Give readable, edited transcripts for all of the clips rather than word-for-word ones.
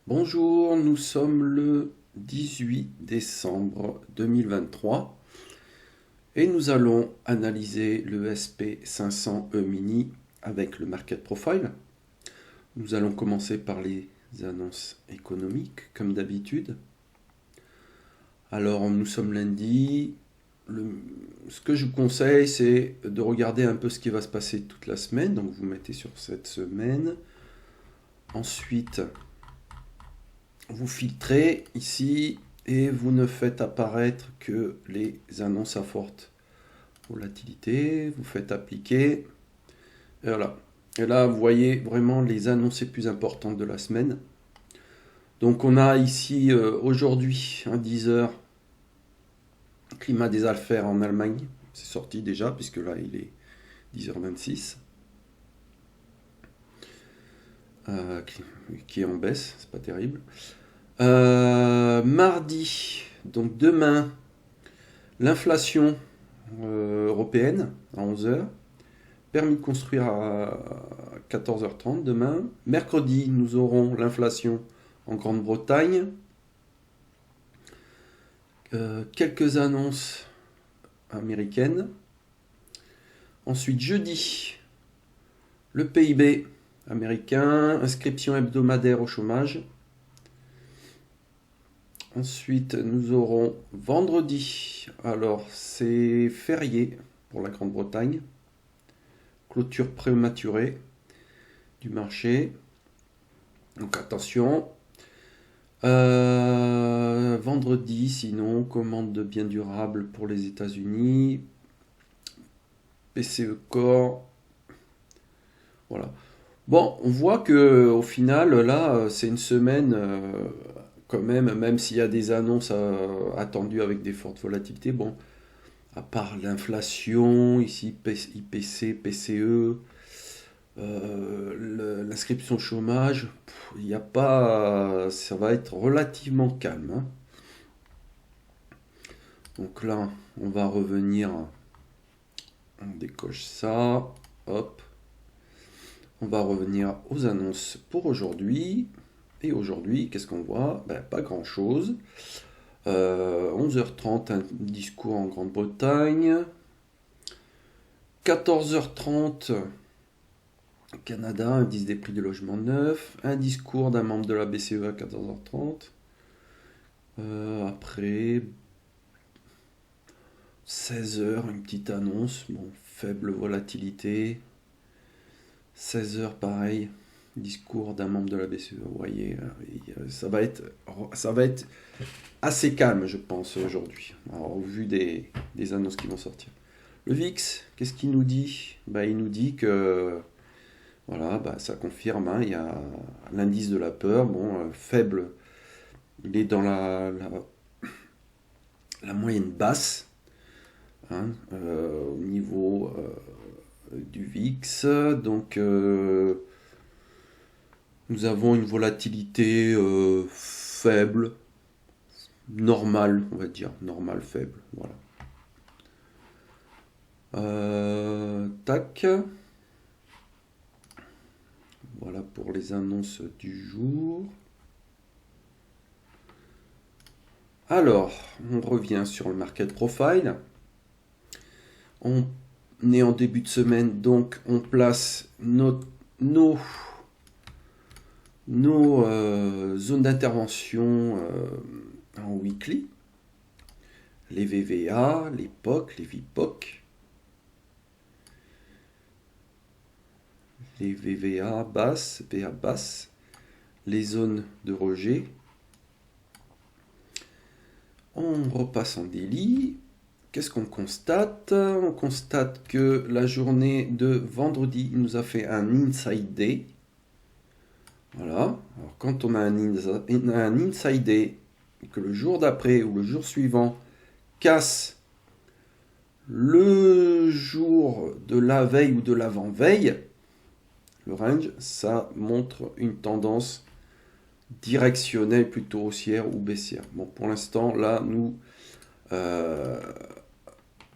Bonjour, nous sommes le 18 décembre 2023 et nous allons analyser le SP500E mini avec le Market Profile. Nous allons commencer par les annonces économiques comme d'habitude. Alors nous sommes lundi. Ce que je vous conseille, c'est de regarder un peu ce qui va se passer toute la semaine. Donc vous mettez sur cette semaine. Ensuite, vous filtrez ici et vous ne faites apparaître que les annonces à forte volatilité. Vous faites appliquer. Et voilà. Et là, vous voyez vraiment les annonces les plus importantes de la semaine. Donc on a ici aujourd'hui un 10 heures climat des affaires en Allemagne. C'est sorti déjà puisque là il est 10h26. Qui est en baisse, c'est pas terrible. Mardi, donc demain, l'inflation européenne à 11h. Permis de construire à 14h30 demain. Mercredi, nous aurons l'inflation en Grande-Bretagne. Quelques annonces américaines. Ensuite, jeudi, le PIB américain, inscription hebdomadaire au chômage. Ensuite, nous aurons vendredi. Alors, c'est férié pour la Grande-Bretagne. Clôture prématurée du marché. Donc attention. Vendredi, sinon, commande de biens durables pour les États-Unis. PCE Core. Voilà. Bon, on voit que au final, là, c'est une semaine quand même s'il y a des annonces attendues avec des fortes volatilités. Bon, à part l'inflation, ici IPC, PCE, l'inscription au chômage, il n'y a pas, ça va être relativement calme, hein. Donc là, on va revenir, on décoche ça, hop. On va revenir aux annonces pour aujourd'hui. Et aujourd'hui, qu'est-ce qu'on voit? Ben, pas grand-chose. 11h30, un discours en Grande-Bretagne. 14h30, Canada, indice des prix du logement neuf. Un discours d'un membre de la BCE à 14h30. Après, 16h, une petite annonce. Bon, faible volatilité. 16h, pareil, discours d'un membre de la BCE. Vous voyez, ça va être assez calme, je pense, aujourd'hui, au vu des annonces qui vont sortir. Le VIX, qu'est-ce qu'il nous dit? Il nous dit que, voilà, ça confirme, hein, il y a l'indice de la peur, bon, faible, il est dans la moyenne basse, hein, au niveau du VIX. Donc nous avons une volatilité faible, normale, on va dire, normale, faible, voilà. Tac. Voilà pour les annonces du jour. Alors, on revient sur le market profile. On est en début de semaine, donc on place nos zones d'intervention en weekly. Les VVA, les POC, les VPOC. Les VVA basses, VA basses. Les zones de rejet. On repasse en daily. Qu'est-ce qu'on constate? On constate que la journée de vendredi nous a fait un inside day. Voilà. Alors quand on a un inside day, que le jour d'après ou le jour suivant casse le jour de la veille ou de l'avant-veille, le range, ça montre une tendance directionnelle plutôt haussière ou baissière. Bon, pour l'instant, là, nous...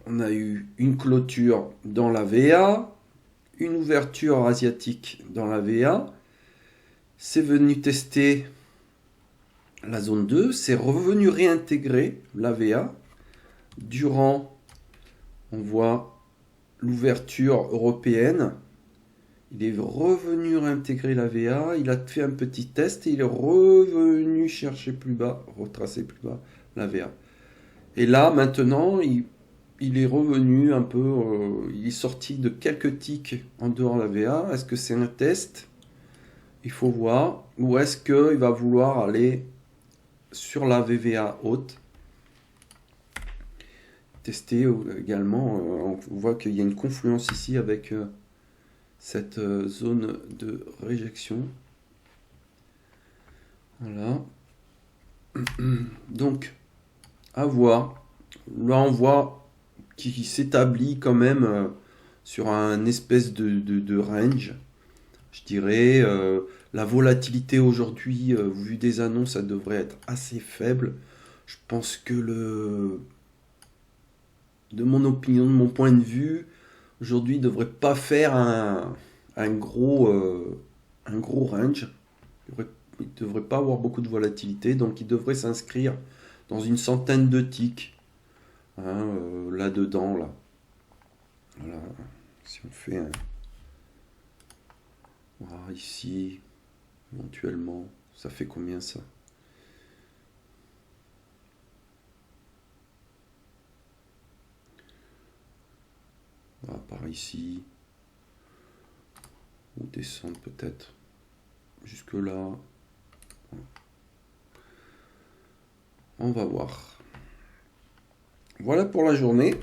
on a eu une clôture dans la VA, une ouverture asiatique dans la VA. C'est venu tester La zone 2, c'est revenu réintégrer l'AVA durant, on voit l'ouverture européenne. Il est revenu réintégrer l'AVA, il a fait un petit test et il est revenu chercher plus bas, retracer plus bas l'AVA. Et là, maintenant, il est revenu un peu, il est sorti de quelques tics en dehors de l'AVA. Est-ce que c'est un test? Il faut voir. Ou est-ce qu'il va vouloir aller sur la VVA haute? Tester également. On voit qu'il y a une confluence ici avec cette zone de réjection. Voilà. Donc, à voir. Là, on voit qu'il s'établit quand même sur un espèce de range. Je dirais, la volatilité aujourd'hui, vu des annonces, ça devrait être assez faible. Je pense que de mon opinion, de mon point de vue, aujourd'hui, il ne devrait pas faire un gros range. Il ne devrait pas avoir beaucoup de volatilité, donc il devrait s'inscrire dans une centaine de ticks, hein, là-dedans, là. Voilà. Si on fait un... Voilà, ici, éventuellement, ça fait combien ça? Voilà, par ici, ou descendre peut-être jusque là. On va voir. Voilà pour la journée.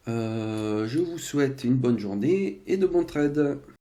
Je vous souhaite une bonne journée et de bons trades.